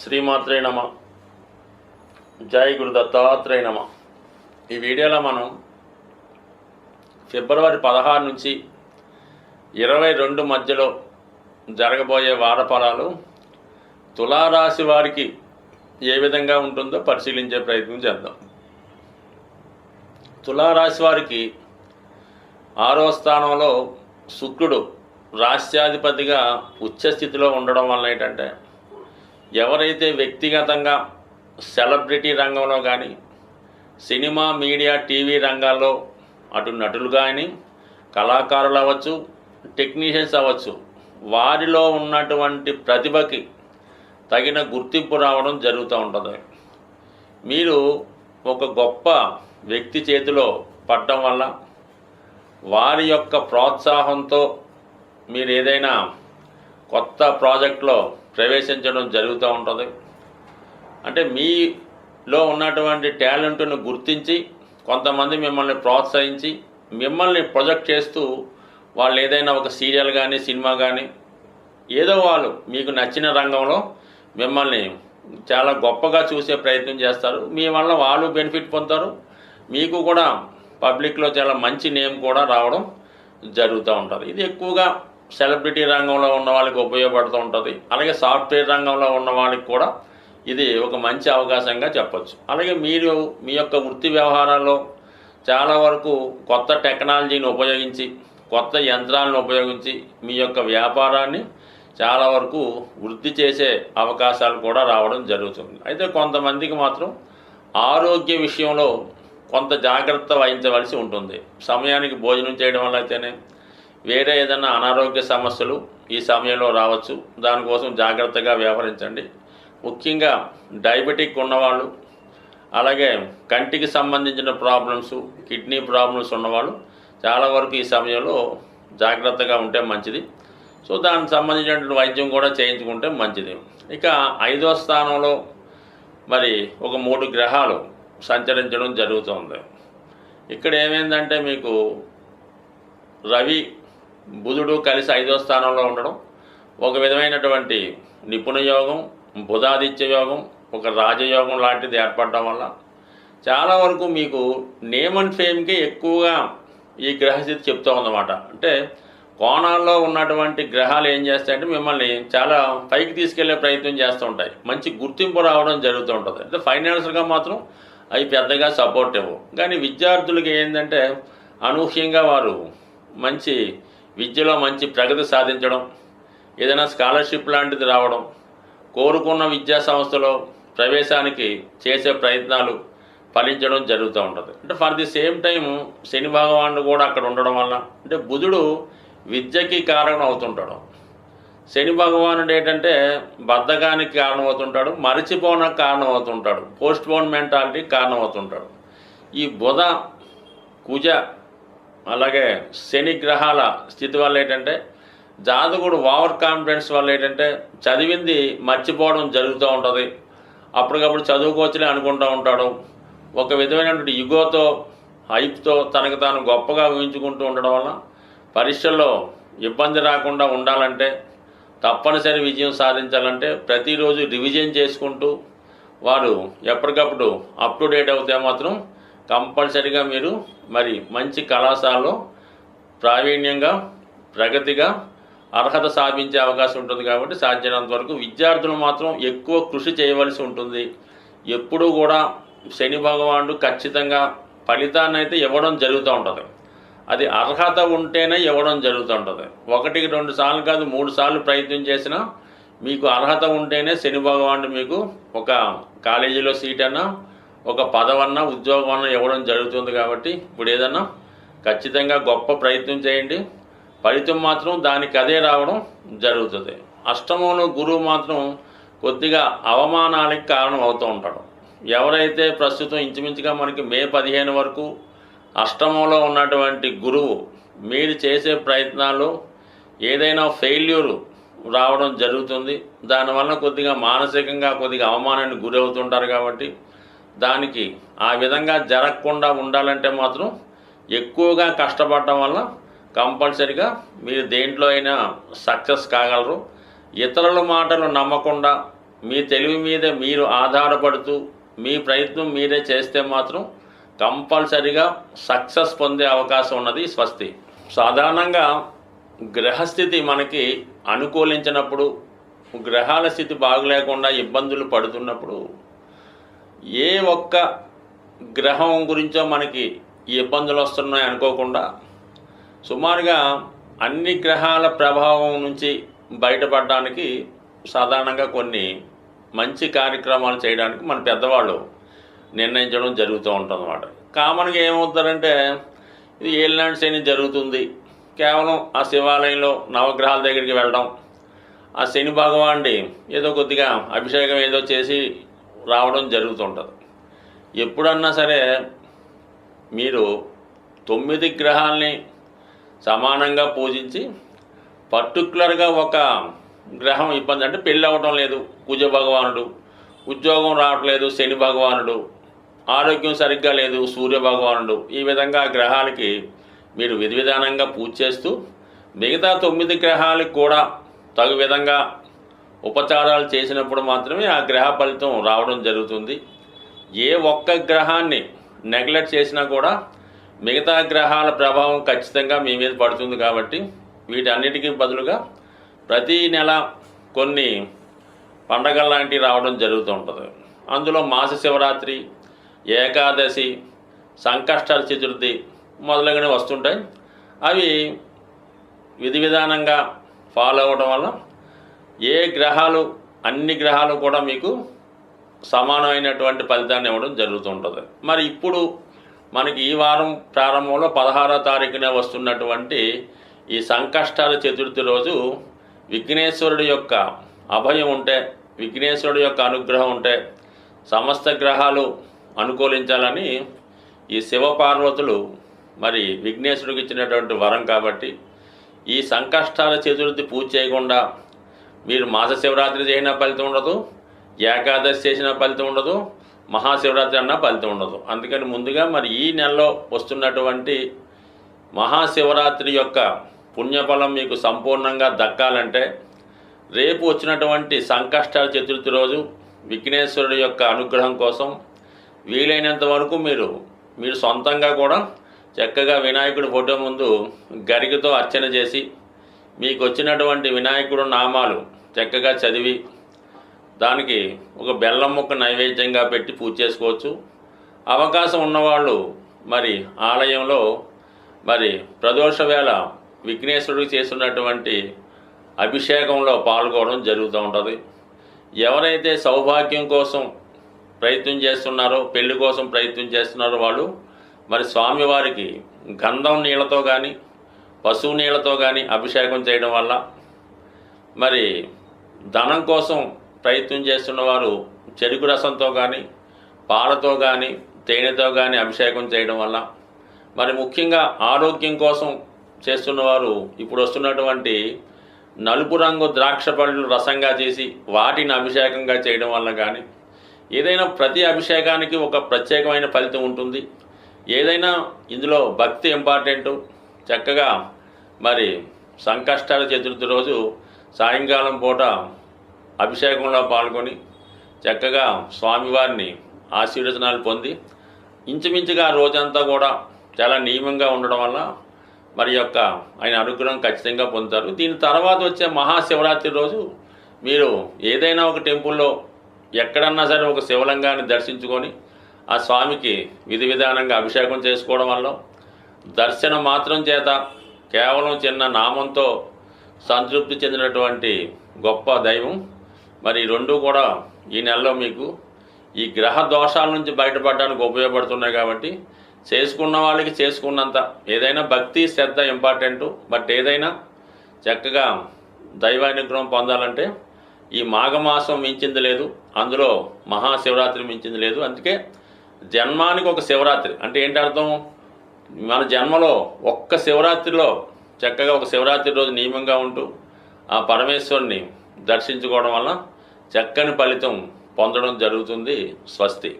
శ్రీమాత్రే నమ. జై గురు దత్తాత్రేయ నమ. ఈ వీడియోలో మనం ఫిబ్రవరి 16 నుంచి 22 మధ్యలో జరగబోయే వార ఫలాలు తులారాశి వారికి ఏ విధంగా ఉంటుందో పరిశీలించే ప్రయత్నం చేద్దాం. తులారాశి వారికి 6వ స్థానంలో శుక్రుడు రాశ్యాధిపతిగా ఉచ్చస్థితిలో ఉండడం వల్ల ఏంటంటే, ఎవరైతే వ్యక్తిగతంగా సెలబ్రిటీ రంగంలో కానీ సినిమా మీడియా టీవీ రంగాల్లో అటు నటులు కానీ కళాకారులు అవ్వచ్చు, టెక్నీషియన్స్ అవ్వచ్చు, వారిలో ఉన్నటువంటి ప్రతిభకి తగిన గుర్తింపు రావడం జరుగుతూ ఉంటుంది. మీరు ఒక గొప్ప వ్యక్తి చేతిలో పడడం వల్ల వారి యొక్క ప్రోత్సాహంతో మీరు ఏదైనా కొత్త ప్రాజెక్ట్లో ప్రవేశించడం జరుగుతూ ఉంటుంది. అంటే మీలో ఉన్నటువంటి టాలెంట్ను గుర్తించి కొంతమంది మిమ్మల్ని ప్రోత్సహించి మిమ్మల్ని ప్రొజెక్ట్ చేస్తూ వాళ్ళు ఏదైనా ఒక సీరియల్ కానీ సినిమా కానీ ఏదో వాళ్ళు మీకు నచ్చిన రంగంలో మిమ్మల్ని చాలా గొప్పగా చూసే ప్రయత్నం చేస్తారు. మీ వల్ల వాళ్ళు బెనిఫిట్ పొందుతారు, మీకు కూడా పబ్లిక్లో చాలా మంచి నేమ్ కూడా రావడం జరుగుతూ ఉంటుంది. ఇది ఎక్కువగా సెలబ్రిటీ రంగంలో ఉన్న వాళ్ళకి ఉపయోగపడుతూ ఉంటుంది. అలాగే సాఫ్ట్వేర్ రంగంలో ఉన్న వాళ్ళకి కూడా ఇది ఒక మంచి అవకాశంగా చెప్పచ్చు. అలాగే మీరు మీ యొక్క వృత్తి వ్యవహారాల్లో చాలా వరకు కొత్త టెక్నాలజీని ఉపయోగించి కొత్త యంత్రాలను ఉపయోగించి మీ యొక్క వ్యాపారాన్ని చాలా వరకు వృద్ధి చేసే అవకాశాలు కూడా రావడం జరుగుతుంది. అయితే కొంతమందికి మాత్రం ఆరోగ్య విషయంలో కొంత జాగ్రత్త వహించవలసి ఉంటుంది. సమయానికి భోజనం చేయడం వల్ల అయితేనే వేరే ఏదైనా అనారోగ్య సమస్యలు ఈ సమయంలో రావచ్చు. దానికోసం జాగ్రత్తగా వ్యవహరించండి. ముఖ్యంగా డయాబెటిక్ ఉన్నవాళ్ళు, అలాగే కంటికి సంబంధించిన ప్రాబ్లమ్స్, కిడ్నీ ప్రాబ్లమ్స్ ఉన్నవాళ్ళు చాలా వరకు ఈ సమయంలో జాగ్రత్తగా ఉంటే మంచిది. సో దానికి సంబంధించినటువంటి వైద్యం కూడా చేయించుకుంటే మంచిది. ఇక 5వ స్థానంలో మరి ఒక 3 గ్రహాలు సంచరించడం జరుగుతుంది. ఇక్కడ ఏమైందంటే, మీకు రవి బుధుడు కలిసి 5వ స్థానంలో ఉండడం ఒక విధమైనటువంటి నిపుణ యోగం, బుధాదిత్య యోగం, ఒక రాజయోగం లాంటిది ఏర్పడడం వల్ల చాలా వరకు మీకు నేమ్ అండ్ ఫేమ్కి ఎక్కువగా ఈ గ్రహస్థితి చెప్తూ ఉందన్నమాట. అంటే కోణాల్లో ఉన్నటువంటి గ్రహాలు ఏం చేస్తాయంటే మిమ్మల్ని చాలా పైకి తీసుకెళ్లే ప్రయత్నం చేస్తూ ఉంటాయి. మంచి గుర్తింపు రావడం జరుగుతూ ఉంటుంది. అంటే ఫైనాన్షియల్గా మాత్రం అవి పెద్దగా సపోర్ట్ ఇవ్వవు. కానీ విద్యార్థులకి ఏంటంటే అనూహ్యంగా వారు మంచి విద్యలో మంచి ప్రగతి సాధించడం, ఏదైనా స్కాలర్షిప్ లాంటిది రావడం, కోరుకున్న విద్యా సంస్థలో ప్రవేశానికి చేసే ప్రయత్నాలు ఫలించడం జరుగుతూ ఉంటుంది. అంటే ఫర్ ది సేమ్ టైం శని భగవానుడు కూడా అక్కడ ఉండడం వల్ల, అంటే బుధుడు విద్యకి కారణం అవుతుంటాడు, శని భగవానుడు ఏంటంటే బద్ధకానికి కారణం అవుతుంటాడు, మరచిపోవడానికి కారణం అవుతుంటాడు, పోస్ట్ పోన్ మెంటాలిటీకి కారణం అవుతుంటాడు. ఈ బుధ కుజ అలాగే శని గ్రహాల స్థితి వల్ల ఏంటంటే జాతకుడు ఓవర్ కాన్ఫిడెన్స్ వల్ల ఏంటంటే చదివింది మర్చిపోవడం జరుగుతూ ఉంటుంది. అప్పటికప్పుడు చదువుకోవచ్చులే అనుకుంటూ ఉంటాడు. ఒక విధమైనటువంటి యుగోతో హైప్తో తనకు తాను గొప్పగా ఊహించుకుంటూ ఉండడం వల్ల పరీక్షల్లో ఇబ్బంది రాకుండా ఉండాలంటే, తప్పనిసరి విజయం సాధించాలంటే ప్రతిరోజు రివిజన్ చేసుకుంటూ వారు ఎప్పటికప్పుడు అప్ టు డేట్ అవుతే మాత్రం కంపల్సరీగా మీరు మరి మంచి కళాశాలలో ప్రావీణ్యంగా ప్రగతిగా అర్హత సాధించే అవకాశం ఉంటుంది. కాబట్టి సాధ్యమైనంత వరకు విద్యార్థులు మాత్రం ఎక్కువ కృషి చేయవలసి ఉంటుంది. ఎప్పుడూ కూడా శని భగవానుడు ఖచ్చితంగా ఫలితాన్ని అయితే ఇవ్వడం జరుగుతూ ఉంటుంది. అది అర్హత ఉంటేనే ఇవ్వడం జరుగుతూ ఉంటుంది. 1-2 సార్లు కాదు 3 సార్లు ప్రయత్నం చేసినా మీకు అర్హత ఉంటేనే శని భగవానుడు మీకు ఒక కాలేజీలో సీట్ అన్నా, ఒక పదవన్నా, ఉద్యోగం అన్నా ఇవ్వడం జరుగుతుంది. కాబట్టి ఇప్పుడు ఏదన్నా ఖచ్చితంగా గొప్ప ప్రయత్నం చేయండి, ఫలితం మాత్రం దానికి అదే రావడం జరుగుతుంది. అష్టమంలో గురువు మాత్రం కొద్దిగా అవమానాలకు కారణం అవుతూ ఉంటాడు. ఎవరైతే ప్రస్తుతం ఇంచుమించుగా మనకి మే 15 వరకు అష్టమంలో ఉన్నటువంటి గురువు మీరు చేసే ప్రయత్నాల్లో ఏదైనా ఫెయిల్యూరు రావడం జరుగుతుంది. దానివల్ల కొద్దిగా మానసికంగా కొద్దిగా అవమానానికి గురవుతుంటారు. కాబట్టి దానికి ఆ విధంగా జరగకుండా ఉండాలంటే మాత్రం ఎక్కువగా కష్టపడటం వల్ల కంపల్సరిగా మీరు దేంట్లో అయినా సక్సెస్ కాగలరు. ఇతరుల మాటలు నమ్మకుండా మీ తెలివి మీద మీరు ఆధారపడుతూ మీ ప్రయత్నం మీరే చేస్తే మాత్రం కంపల్సరిగా సక్సెస్ పొందే అవకాశం ఉన్నది. స్వస్తి. సాధారణంగా గ్రహస్థితి మనకి అనుకూలించినప్పుడు, గ్రహాల స్థితి బాగలేకుండా ఇబ్బందులు పడుతున్నప్పుడు ఏ ఒక్క గ్రహం గురించో మనకి ఈ ఇబ్బందులు వస్తున్నాయి అనుకోకుండా సుమారుగా అన్ని గ్రహాల ప్రభావం నుంచి బయటపడడానికి సాధారణంగా కొన్ని మంచి కార్యక్రమాలు చేయడానికి మన పెద్దవాళ్ళు నిర్ణయించడం జరుగుతూ ఉంటుందన్నమాట. కామన్గా ఏమవుతారంటే ఇది ఏలినాటి శని జరుగుతుంది, కేవలం ఆ శివాలయంలో నవగ్రహాల దగ్గరికి వెళ్ళడం, ఆ శని భగవానుడి ఏదో కొద్దిగా అభిషేకం ఏదో చేసి రావడం జరుగుతుంటుంది. ఎప్పుడన్నా సరే మీరు 9 గ్రహాలని సమానంగా పూజించి పర్టికులర్గా ఒక గ్రహం ఇబ్బంది అంటే పెళ్ళి అవ్వడం లేదు కుజ భగవానుడు, ఉద్యోగం రావట్లేదు శని భగవానుడు, ఆరోగ్యం సరిగ్గా లేదు సూర్య భగవానుడు, ఈ విధంగా గ్రహాలకి మీరు విధి విధానంగా పూజ చేస్తూ మిగతా 9 గ్రహాలకు కూడా తగు విధంగా ఉపచారాలు చేసినప్పుడు మాత్రమే ఆ గ్రహ ఫలితం రావడం జరుగుతుంది. ఏ ఒక్క గ్రహాన్ని నెగ్లెక్ట్ చేసినా కూడా మిగతా గ్రహాల ప్రభావం ఖచ్చితంగా మీ మీద పడుతుంది. కాబట్టి వీటన్నిటికీ బదులుగా ప్రతీ నెల కొన్ని పండగల లాంటివి రావడం జరుగుతూ ఉంటుంది. అందులో మాస శివరాత్రి, ఏకాదశి, సంకష్ట చతుర్థి మొదలగునవి వస్తుంటాయి. అవి విధి విధానంగా ఫాలో అవ్వడం వల్ల ఏ గ్రహాలు అన్ని గ్రహాలు కూడా మీకు సమానమైనటువంటి ఫలితాన్ని ఇవ్వడం జరుగుతుంటుంది. మరి ఇప్పుడు మనకి ఈ వారం ప్రారంభంలో 16వ తారీఖున వస్తున్నటువంటి ఈ సంకష్టాల చతుర్థి రోజు విఘ్నేశ్వరుడి యొక్క అభయం ఉంటే, విఘ్నేశ్వరుడి యొక్క అనుగ్రహం ఉంటే సమస్త గ్రహాలు అనుకూలించాలని ఈ శివపార్వతులు మరి విఘ్నేశ్వరుడికి ఇచ్చినటువంటి వరం. కాబట్టి ఈ సంకష్టాల చతుర్థి పూజ చేయకుండా మీరు మాస శివరాత్రి చేసిన ఫలితం ఉండదు, ఏకాదశి చేసిన ఫలితం ఉండదు, మహాశివరాత్రి అన్న ఫలితం ఉండదు. అందుకని ముందుగా మరి ఈ నెలలో వస్తున్నటువంటి మహాశివరాత్రి యొక్క పుణ్యఫలం మీకు సంపూర్ణంగా దక్కాలంటే రేపు వచ్చినటువంటి సంకష్టాల చతుర్థి రోజు విఘ్నేశ్వరుడి యొక్క అనుగ్రహం కోసం వీలైనంత వరకు మీరు సొంతంగా కూడా చక్కగా వినాయకుడి ఫోటో ముందు గరికతో అర్చన చేసి మీకు వచ్చినటువంటి వినాయకుడు నామాలు చక్కగా చదివి దానికి ఒక బెల్లం ముక్క నైవేద్యంగా పెట్టి పూజ చేసుకోవచ్చు. అవకాశం ఉన్నవాళ్ళు మరి ఆలయంలో మరి ప్రదోష వేళ విఘ్నేశ్వరుడికి చేస్తున్నటువంటి అభిషేకంలో పాల్గొనడం జరుగుతూ ఉంటుంది. ఎవరైతే సౌభాగ్యం కోసం ప్రయత్నం చేస్తున్నారో, పెళ్లి కోసం ప్రయత్నం చేస్తున్నారో వాళ్ళు మరి స్వామివారికి గంధం నీళ్ళతో కానీ పశువు నీళ్ళతో కానీ అభిషేకం చేయడం వల్ల, మరి ధనం కోసం ప్రయత్నం చేస్తున్నవారు చెరుకు రసంతో కానీ పాలతో కానీ తేనెతో కానీ అభిషేకం చేయడం వల్ల, మరి ముఖ్యంగా ఆరోగ్యం కోసం చేస్తున్నవారు ఇప్పుడు వస్తున్నటువంటి నలుపు రంగు ద్రాక్ష పళ్ళు రసంగా చేసి వాటిని అభిషేకంగా చేయడం వల్ల కానీ, ఏదైనా ప్రతి అభిషేకానికి ఒక ప్రత్యేకమైన ఫలితం ఉంటుంది. ఏదైనా ఇందులో భక్తి ఇంపార్టెంటు. చక్కగా మరి సంకష్టాల చతుర్థి రోజు సాయంకాలం పూట అభిషేకంలో పాల్గొని చక్కగా స్వామివారిని ఆశీర్వచనాలు పొంది ఇంచుమించుగా రోజంతా కూడా చాలా నియమంగా ఉండడం వల్ల మరి యొక్క ఆయన అనుగ్రహం ఖచ్చితంగా పొందుతారు. దీని తర్వాత వచ్చే మహాశివరాత్రి రోజు మీరు ఏదైనా ఒక టెంపుల్లో ఎక్కడన్నా సరే ఒక శివలింగాన్ని దర్శించుకొని ఆ స్వామికి విధి విధానంగా అభిషేకం చేసుకోవడం వల్ల, దర్శనం మాత్రం చేత కేవలం చిన్న నామంతో సంతృప్తి చెందినటువంటి గొప్ప దైవం మరి రెండు కూడా ఈ నెలలో మీకు ఈ గ్రహ దోషాల నుంచి బయటపడడానికి ఉపయోగపడుతున్నాయి. కాబట్టి చేసుకున్న వాళ్ళకి చేసుకున్నంత ఏదైనా భక్తి శ్రద్ధ ఇంపార్టెంటు. బట్ ఏదైనా చక్కగా దైవానుగ్రహం పొందాలంటే ఈ మాఘమాసం మించింది లేదు, అందులో మహాశివరాత్రి మించింది లేదు. అందుకే జన్మానికి ఒక శివరాత్రి అంటే ఏంటి అర్థం? మన జన్మలో ఒక్క శివరాత్రిలో చక్కగా ఒక శివరాత్రి రోజు నియమంగా ఉంటూ ఆ పరమేశ్వరుని దర్శించుకోవడం వల్ల చక్కని ఫలితం పొందడం జరుగుతుంది. స్వస్తి.